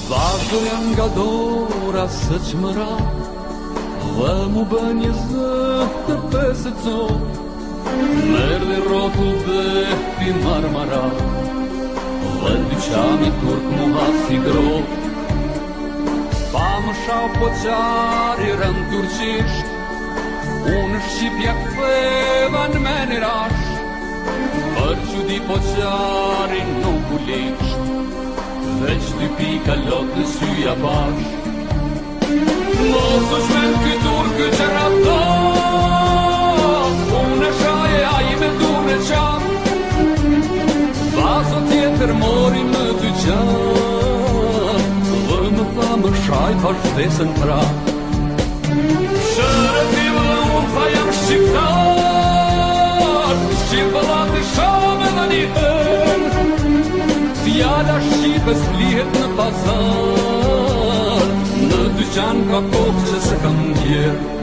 Vazhdoja nga dora së qmëra dhe mu bë një zë të pesë cop. Merdi rotull dhe pi marmara dhe dyqani turk mu hasi grop. Pa më shau po qari rënd turqisht, unë Shqipja këtheva në menirash. Për që di po qari nuk u lisht, veç dy pika lot në syja bash. Mos është me në kytur këtë rata, unë e shaje a i me dur në qan. Vaso tjetër mori në dyqan, dhe më tha më shaj thash vdesën pra. Shërëtiv dhe unë tha jam shqiptar, Shqipëllat e shame dhe një hën. Fjalla Shqipës lihet në pazar, në dyqan ka kohë që se kam djerë.